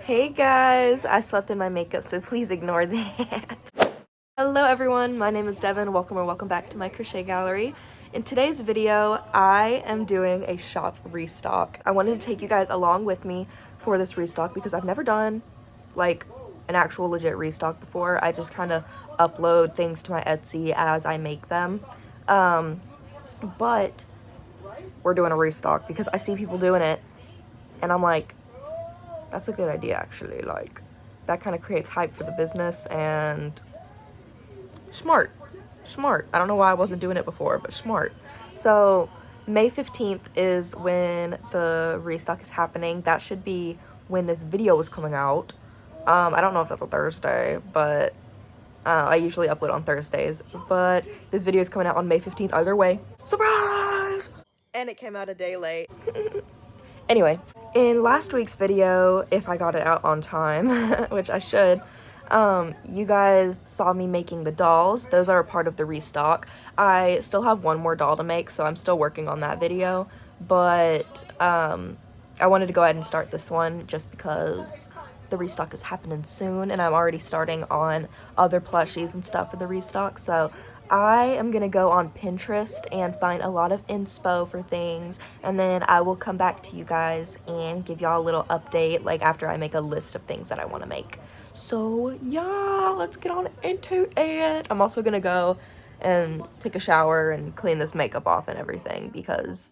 Hey guys, I slept in my makeup, so please ignore that. Hello everyone, my name is Devyn. Welcome back to my crochet gallery. In today's video, I am doing a shop restock. I wanted to take you guys along with me for this restock because I've never done like an actual legit restock before. I just kind of upload things to my Etsy as I make them. But we're doing a restock because I see people doing it and I'm like, that's a good idea actually. Like, that kind of creates hype for the business and smart. I don't know why I wasn't doing it before, but smart. So May 15th is when the restock is happening. That should be when this video is coming out. I don't know if that's a Thursday, but I usually upload on Thursdays, but this video is coming out on May 15th either way. Surprise! And it came out a day late. Anyway, in last week's video, if I got it out on time, which I should, you guys saw me making the dolls. Those are a part of the restock. I still have one more doll to make, so I'm still working on that video, but I wanted to go ahead and start this one just because the restock is happening soon, and I'm already starting on other plushies and stuff for the restock, so I am gonna go on Pinterest and find a lot of inspo for things, and then I will come back to you guys and give y'all a little update, like after I make a list of things that I want to make. So yeah, let's get on into it. I'm also gonna go and take a shower and clean this makeup off and everything because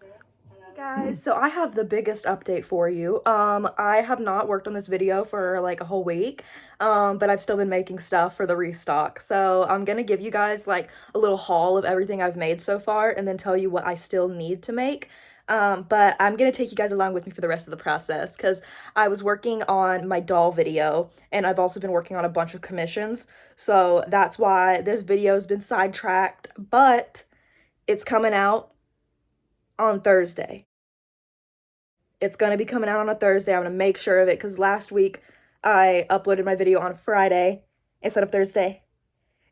guys, so I have the biggest update for you. I have not worked on this video for like a whole week, but I've still been making stuff for the restock. So I'm gonna give you guys like a little haul of everything I've made so far and then tell you what I still need to make. But I'm gonna take you guys along with me for the rest of the process because I was working on my doll video and I've also been working on a bunch of commissions. So that's why this video has been sidetracked, but it's coming out on Thursday. It's going to be coming out on a Thursday. I'm going to make sure of it because last week I uploaded my video on Friday instead of Thursday.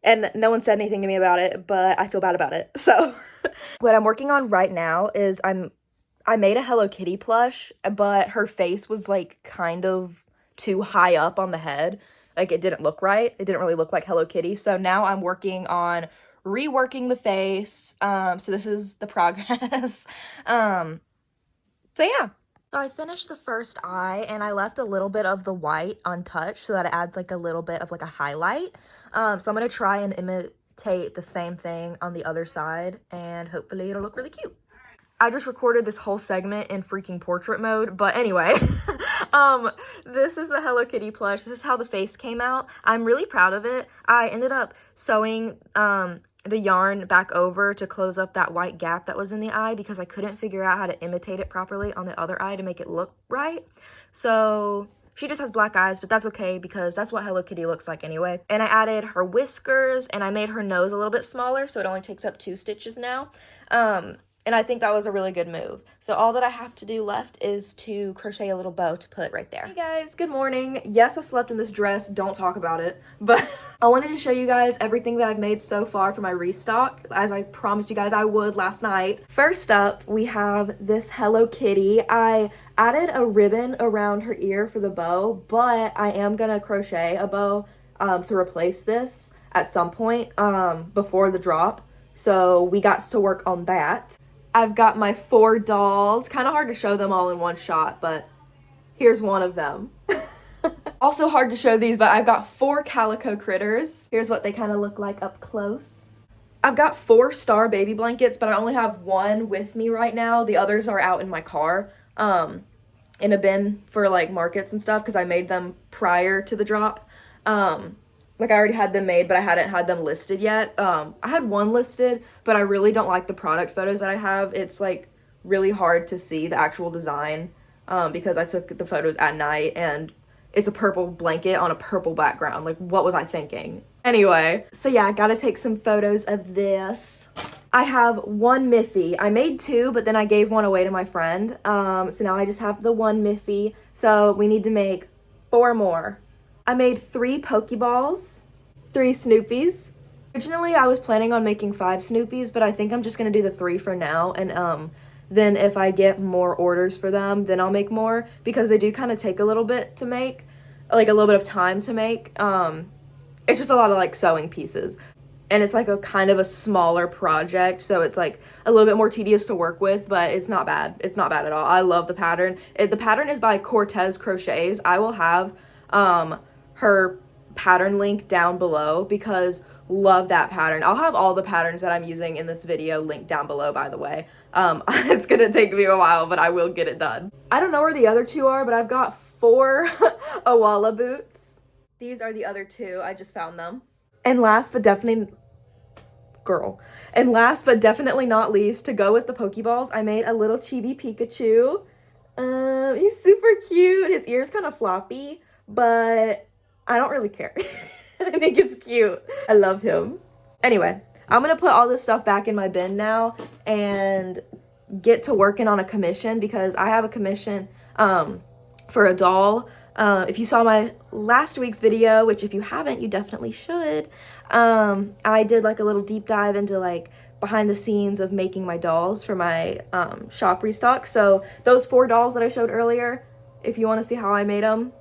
And no one said anything to me about it, but I feel bad about it. So what I'm working on right now is I made a Hello Kitty plush, but her face was like kind of too high up on the head. Like, it didn't look right. It didn't really look like Hello Kitty. So now I'm working on reworking the face. So this is the progress. So yeah. So I finished the first eye and I left a little bit of the white untouched so that it adds like a little bit of like a highlight. So I'm going to try and imitate the same thing on the other side and hopefully it'll look really cute. I just recorded this whole segment in freaking portrait mode, but anyway, this is the Hello Kitty plush. This is how the face came out. I'm really proud of it. I ended up sewing the yarn back over to close up that white gap that was in the eye because I couldn't figure out how to imitate it properly on the other eye to make it look right. So she just has black eyes, but that's okay because that's what Hello Kitty looks like anyway. And I added her whiskers and I made her nose a little bit smaller so it only takes up 2 stitches now. And I think that was a really good move. So all that I have to do left is to crochet a little bow to put right there. Hey guys, good morning. Yes, I slept in this dress. Don't talk about it. But I wanted to show you guys everything that I've made so far for my restock, as I promised you guys I would last night. First up, we have this Hello Kitty. I added a ribbon around her ear for the bow, but I am gonna crochet a bow to replace this at some point before the drop. So we got to work on that. I've got my 4 dolls. Kind of hard to show them all in one shot, but here's one of them. Also hard to show these, but I've got 4 calico critters. Here's what they kind of look like up close. I've got 4 star baby blankets, but I only have 1 with me right now. The others are out in my car in a bin for like markets and stuff because I made them prior to the drop. Like, I already had them made, but I hadn't had them listed yet. I had 1 listed, but I really don't like the product photos that I have. It's, like, really hard to see the actual design because I took the photos at night, and it's a purple blanket on a purple background. Like, what was I thinking? Anyway, so yeah, I gotta take some photos of this. I have 1 Miffy. I made 2, but then I gave 1 away to my friend. So now I just have the 1 Miffy. So we need to make 4 more. I made 3 Pokeballs, 3 Snoopies. Originally, I was planning on making 5 Snoopies, but I think I'm just going to do the 3 for now, and then if I get more orders for them, then I'll make more, because they do kind of take a little bit to make. like a little bit of time to make. It's just a lot of like sewing pieces, and it's like a kind of a smaller project, so it's like a little bit more tedious to work with, but it's not bad. It's not bad at all. I love the pattern. The pattern is by Cortez Crochets. I will have her pattern link down below because love that pattern. I'll have all the patterns that I'm using in this video linked down below, by the way. It's gonna take me a while, but I will get it done. I don't know where the other two are, but I've got 4 Awala boots. These are the other 2. I just found them. And last but definitely not least, to go with the Pokeballs, I made a little chibi Pikachu. He's super cute. His ear's kind of floppy, but I don't really care. I think it's cute. I love him. Anyway, I'm gonna put all this stuff back in my bin now and get to working on a commission because I have a commission for a doll. If you saw my last week's video, which if you haven't, you definitely should, I did like a little deep dive into like behind the scenes of making my dolls for my shop Restock. So those 4 dolls that I showed earlier, if you want to see how I made them,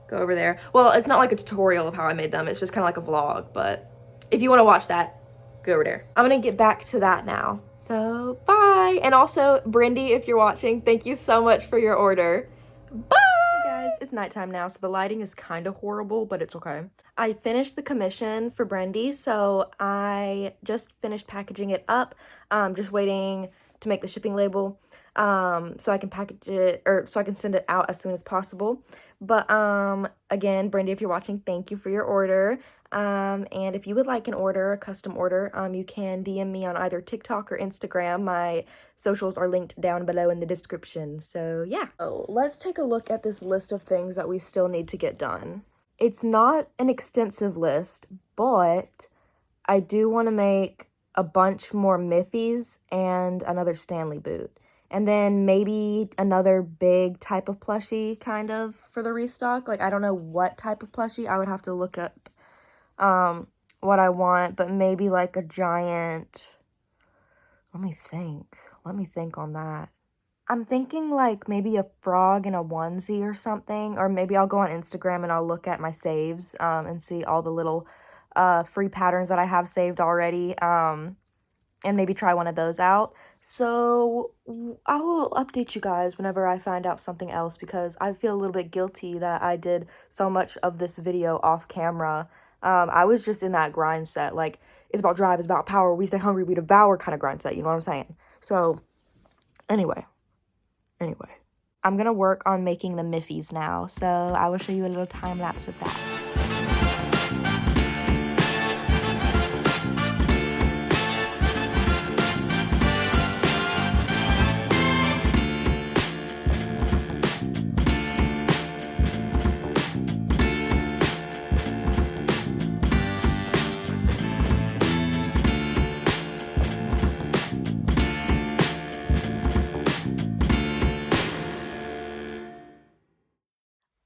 go over there. Well, it's not like a tutorial of how I made them. It's just kind of like a vlog, but if you want to watch that, go over there. I'm going to get back to that now. So bye. And also, Brindy, if you're watching, thank you so much for your order. Bye. Guys, it's nighttime now, so the lighting is kind of horrible, but it's okay. I finished the commission for Brindy, so I just finished packaging it up. Just waiting to make the shipping label so I can package it, or so I can send it out as soon as possible. But again, Brindy, if you're watching, thank you for your order. And if you would like an order, a custom order, you can DM me on either TikTok or Instagram. My socials are linked down below in the description. So yeah. So let's take a look at this list of things that we still need to get done. It's not an extensive list, but I do want to make a bunch more Miffies and another Stanley boot. And then maybe another big type of plushie kind of for the restock. Like, I don't know what type of plushie. I would have to look up what I want, but maybe like a giant, let me think on that. I'm thinking like maybe a frog in a onesie or something, or maybe I'll go on Instagram and I'll look at my saves and see all the little free patterns that I have saved already, and maybe try one of those out. So I will update you guys whenever I find out something else, because I feel a little bit guilty that I did so much of this video off camera. I was just in that grind set, like, it's about drive, it's about power, we stay hungry, we devour kind of grind set, you know what I'm saying? So, anyway, I'm gonna work on making the Miffies now, so I will show you a little time lapse of that.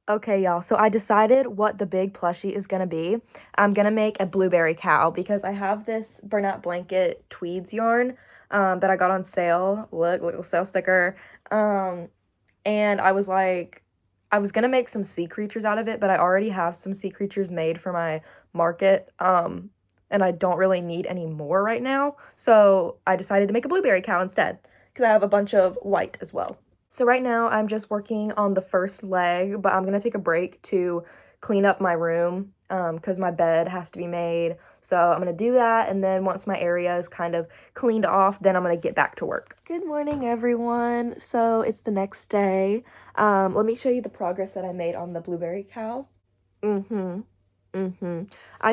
Okay, y'all, so I decided what the big plushie is gonna be. I'm gonna make a blueberry cow because I have this burnout blanket tweeds yarn that I got on sale. Look, little sale sticker. And I was like, I was gonna make some sea creatures out of it, but I already have some sea creatures made for my market, and I don't really need any more right now. So I decided to make a blueberry cow instead because I have a bunch of white as well. So right now I'm just working on the first leg, but I'm going to take a break to clean up my room because my bed has to be made. So I'm going to do that, and then once my area is kind of cleaned off, then I'm going to get back to work. Good morning, everyone. So it's the next day. Let me show you the progress that I made on the blueberry cow. I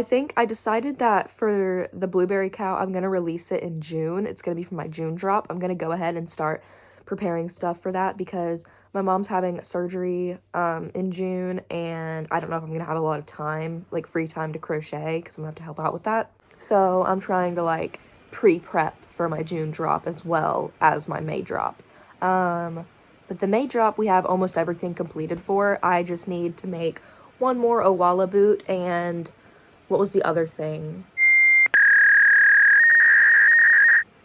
think I decided that for the blueberry cow, I'm going to release it in June. It's going to be for my June drop. I'm going to go ahead and start preparing stuff for that because my mom's having surgery in June, and I don't know if I'm gonna have a lot of time, like free time, to crochet because I'm gonna have to help out with that. So I'm trying to like pre-prep for my June drop as well as my May drop. But the May drop we have almost everything completed for. I just need to make one more Awala boot, and what was the other thing?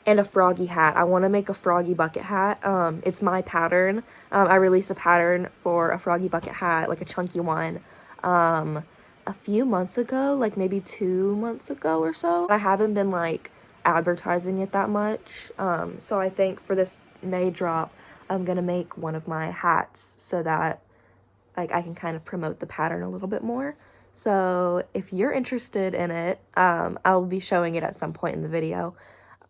and a froggy hat. I want to make a froggy bucket hat. It's my pattern. I released a pattern for a froggy bucket hat, like a chunky one, a few months ago, like maybe 2 months ago or so. I haven't been like advertising it that much. So I think for this May drop, I'm gonna make one of my hats so that like I can kind of promote the pattern a little bit more. So if you're interested in it, I'll be showing it at some point in the video.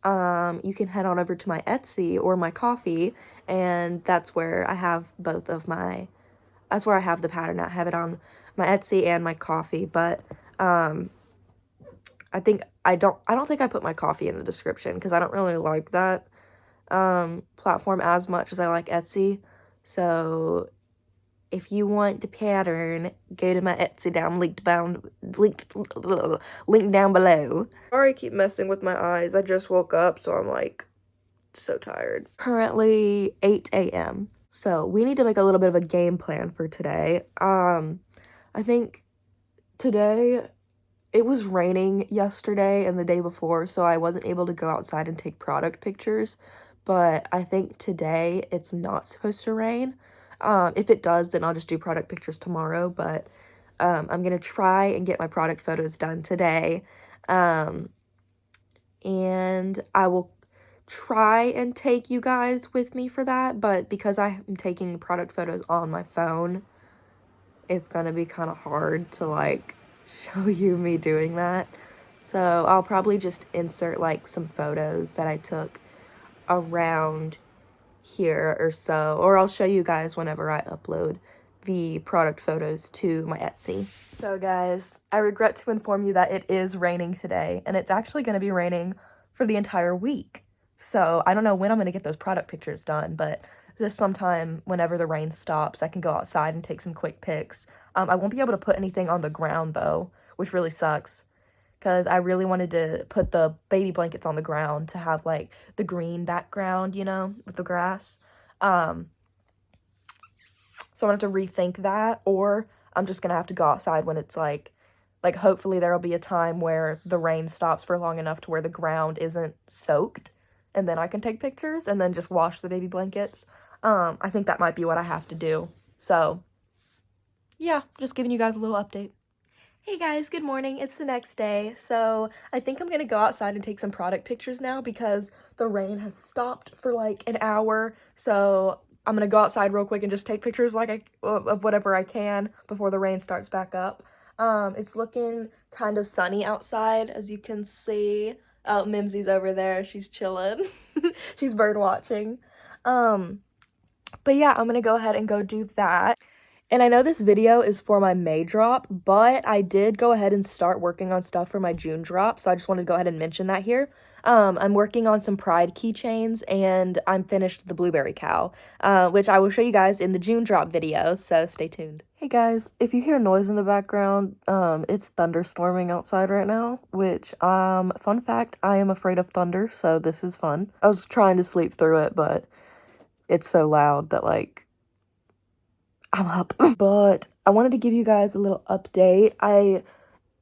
You can head on over to my Etsy or my Ko-fi, and that's where I have both of my, that's where I have the pattern. I have it on my Etsy and my Ko-fi, but I don't think I put my Ko-fi in the description because I don't really like that platform as much as I like Etsy. So if you want the pattern, go to my Etsy down, link down below. Sorry I keep messing with my eyes. I just woke up, so I'm like so tired. Currently 8 a.m. So we need to make a little bit of a game plan for today. I think today it was raining yesterday and the day before, so I wasn't able to go outside and take product pictures. But I think today it's not supposed to rain. If it does, then I'll just do product pictures tomorrow, but I'm going to try and get my product photos done today. And I will try and take you guys with me for that, but because I am taking product photos on my phone, it's going to be kind of hard to like show you me doing that. So I'll probably just insert like some photos that I took around here or so, or I'll show you guys whenever I upload the product photos to my Etsy. So guys, I regret to inform you that it is raining today, and it's actually going to be raining for the entire week. So I don't know when I'm going to get those product pictures done, but just sometime whenever the rain stops, I can go outside and take some quick pics. I won't be able to put anything on the ground though, which really sucks, because I really wanted to put the baby blankets on the ground to have like the green background, you know, with the grass. So I'm gonna have to rethink that, or I'm just gonna have to go outside when it's like hopefully there'll be a time where the rain stops for long enough to where the ground isn't soaked, and then I can take pictures and then just wash the baby blankets. I think that might be what I have to do. So yeah, just giving you guys a little update. Hey guys, good morning. It's the next day. So I think I'm gonna go outside and take some product pictures now because the rain has stopped for like an hour. So I'm gonna go outside real quick and just take pictures of whatever I can before the rain starts back up. It's looking kind of sunny outside, as you can see. Oh, Mimsy's over there. She's chilling. She's bird watching. But yeah, I'm gonna go ahead and go do that. And I know this video is for my May drop, but I did go ahead and start working on stuff for my June drop, so I just wanted to go ahead and mention that here. I'm working on some pride keychains, and I'm finished the blueberry cow, which I will show you guys in the June drop video, so stay tuned. Hey guys, if you hear noise in the background, it's thunderstorming outside right now, which, fun fact, I am afraid of thunder, so this is fun. I was trying to sleep through it, but it's so loud that, like, I'm up. But I wanted to give you guys a little update. I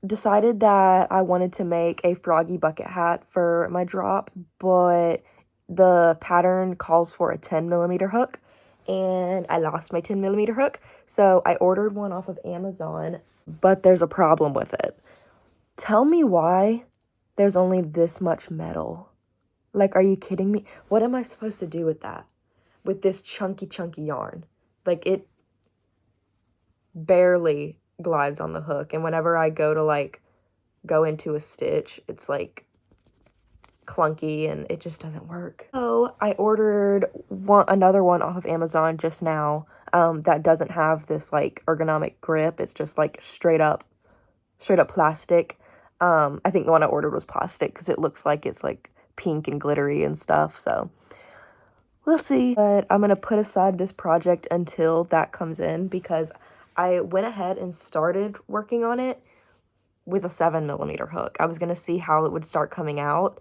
decided that I wanted to make a froggy bucket hat for my drop, but the pattern calls for a 10mm hook, and I lost my 10mm hook, so I ordered one off of Amazon, but there's a problem with it. Tell me why there's only this much metal. Like, are you kidding me? What am I supposed to do with that? With this chunky yarn? Like, it barely glides on the hook, and whenever I go to like go into a stitch, it's like clunky and it just doesn't work. So I ordered another one off of Amazon just now that doesn't have this like ergonomic grip. It's just like straight up plastic. I think the one I ordered was plastic because it looks like it's like pink and glittery and stuff, so we'll see. But I'm gonna put aside this project until that comes in because I went ahead and started working on it with a 7mm hook. I was going to see how it would start coming out,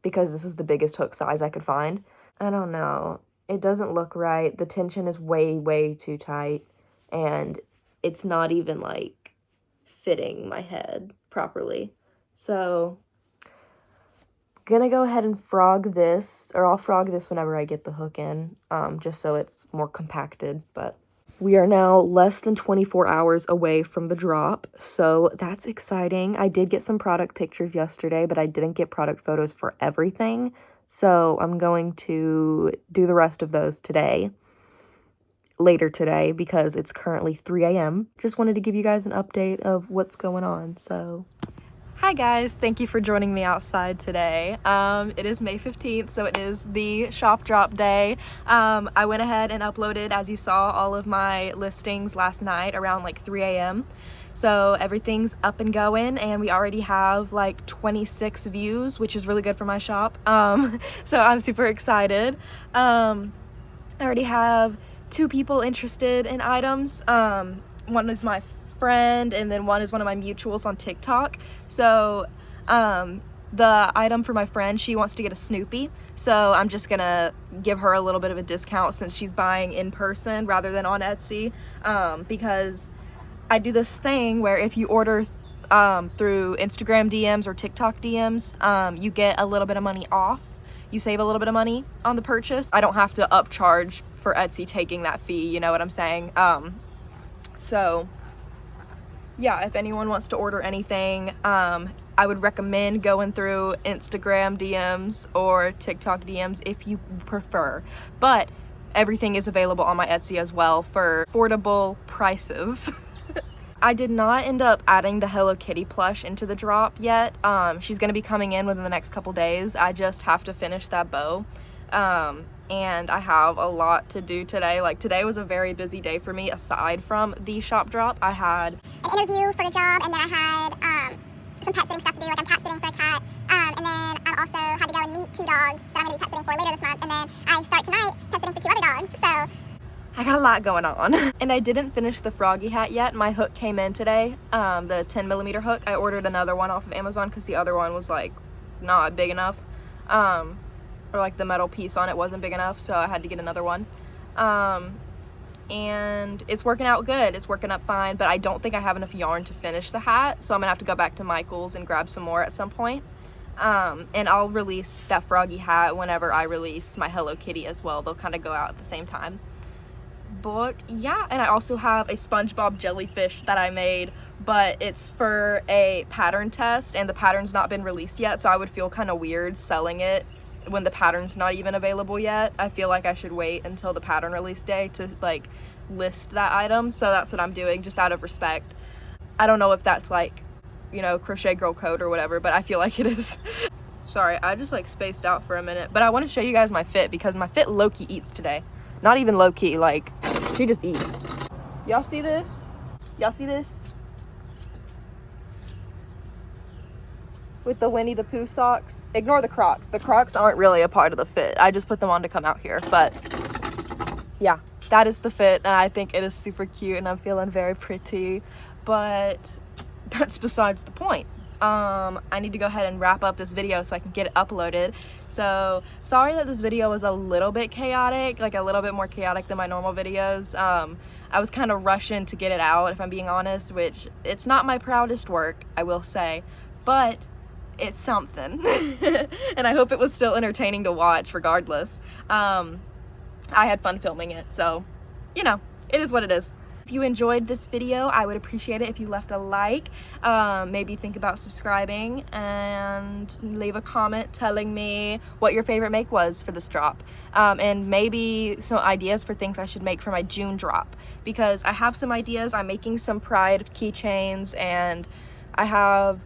because this is the biggest hook size I could find. I don't know. It doesn't look right. The tension is way too tight, and it's not even, like, fitting my head properly. So Gonna go ahead and frog this, or I'll frog this whenever I get the hook in, just so it's more compacted. But we are now less than 24 hours away from the drop, so that's exciting. I did get some product pictures yesterday, but I didn't get product photos for everything, so I'm going to do the rest of those later today, because it's currently 3 a.m. Just wanted to give you guys an update of what's going on. So hi guys, thank you for joining me outside today. It is May 15th, so it is the shop drop day. I went ahead and uploaded, as you saw, all of my listings last night around like 3 a.m. So everything's up and going, and we already have like 26 views, which is really good for my shop. So I'm super excited. I already have 2 people interested in items. One is my friend, and then one is one of my mutuals on TikTok. So the item for my friend, she wants to get a Snoopy, so I'm just gonna give her a little bit of a discount since she's buying in person rather than on Etsy, because I do this thing where if you order through Instagram DMs or TikTok DMs, you get a little bit of money off. You save a little bit of money on the purchase. I don't have to upcharge for Etsy taking that fee, you know what I'm saying? So yeah, if anyone wants to order anything, I would recommend going through Instagram DMs or TikTok DMs if you prefer. But everything is available on my Etsy as well for affordable prices. I did not end up adding the Hello Kitty plush into the drop yet. She's gonna be coming in within the next couple days. I just have to finish that bow. And I have a lot to do today. Like, today was a very busy day for me aside from the shop drop. I had an interview for a job, and then I had some pet sitting stuff to do. Like, I'm cat sitting for a cat, and then I also had to go and meet 2 dogs that I'm going to be pet sitting for later this month, and then I start tonight pet sitting for 2 other dogs, so I got a lot going on. And I didn't finish the froggy hat yet. My hook came in today, the 10mm hook. I ordered another one off of Amazon because the other one was like not big enough, or like the metal piece on it wasn't big enough, so I had to get another one. And it's working out good. It's working up fine, but I don't think I have enough yarn to finish the hat, so I'm gonna have to go back to Michael's and grab some more at some point. And I'll release that froggy hat whenever I release my Hello Kitty as well. They'll kind of go out at the same time. But yeah, and I also have a SpongeBob jellyfish that I made, but it's for a pattern test, and the pattern's not been released yet, so I would feel kind of weird selling it when the pattern's not even available yet. I feel like I should wait until the pattern release day to like list that item, so that's what I'm doing, just out of respect. I don't know if that's like, you know, crochet girl code or whatever, but I feel like it is. Sorry, I just like spaced out for a minute, but I want to show you guys my fit, because my fit low-key eats today. Not even low-key, like she just eats. Y'all see this? Y'all see this? With the Winnie the Pooh socks. Ignore the Crocs. The Crocs aren't really a part of the fit. I just put them on to come out here. But yeah, that is the fit, and I think it is super cute, and I'm feeling very pretty. But that's besides the point. I need to go ahead and wrap up this video so I can get it uploaded. So sorry that this video was a little bit chaotic, like a little bit more chaotic than my normal videos. I was kind of rushing to get it out, if I'm being honest, which it's not my proudest work, I will say, but it's something. And I hope it was still entertaining to watch regardless. I had fun filming it, so you know, it is what it is. If you enjoyed this video, I would appreciate it if you left a like, maybe think about subscribing, and leave a comment telling me what your favorite make was for this drop, and maybe some ideas for things I should make for my June drop, because I have some ideas. I'm making some Pride keychains, and I have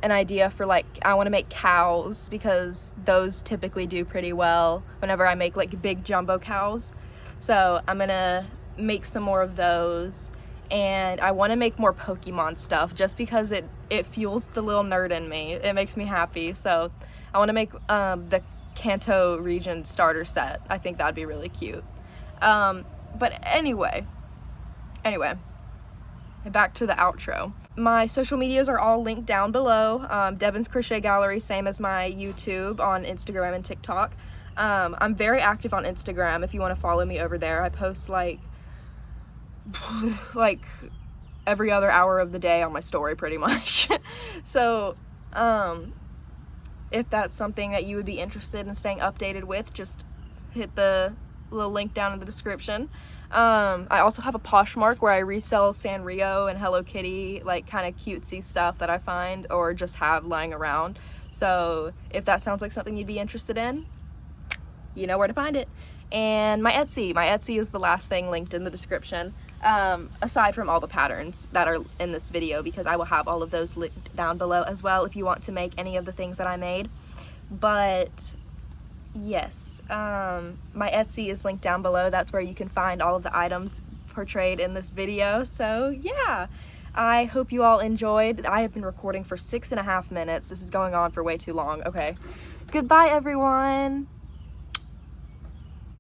an idea for, like, I want to make cows, because those typically do pretty well whenever I make like big jumbo cows. So I'm gonna make some more of those, and I want to make more Pokemon stuff just because it fuels the little nerd in me. It makes me happy. So I want to make the Kanto region starter set. I think that'd be really cute. But anyway, back to the outro. My social medias are all linked down below. Devyn's Crochet Gallery, same as my YouTube on Instagram and TikTok. I'm very active on Instagram if you want to follow me over there. I post like every other hour of the day on my story pretty much. So if that's something that you would be interested in staying updated with, just hit the little link down in the description. I also have a Poshmark where I resell Sanrio and Hello Kitty, like kind of cutesy stuff that I find or just have lying around. So if that sounds like something you'd be interested in, you know where to find it. And my Etsy is the last thing linked in the description, aside from all the patterns that are in this video, because I will have all of those linked down below as well if you want to make any of the things that I made. But yes, my Etsy is linked down below. That's where you can find all of the items portrayed in this video. So yeah, I hope you all enjoyed. I have been recording for 6.5 minutes. This is going on for way too long. Okay, goodbye everyone.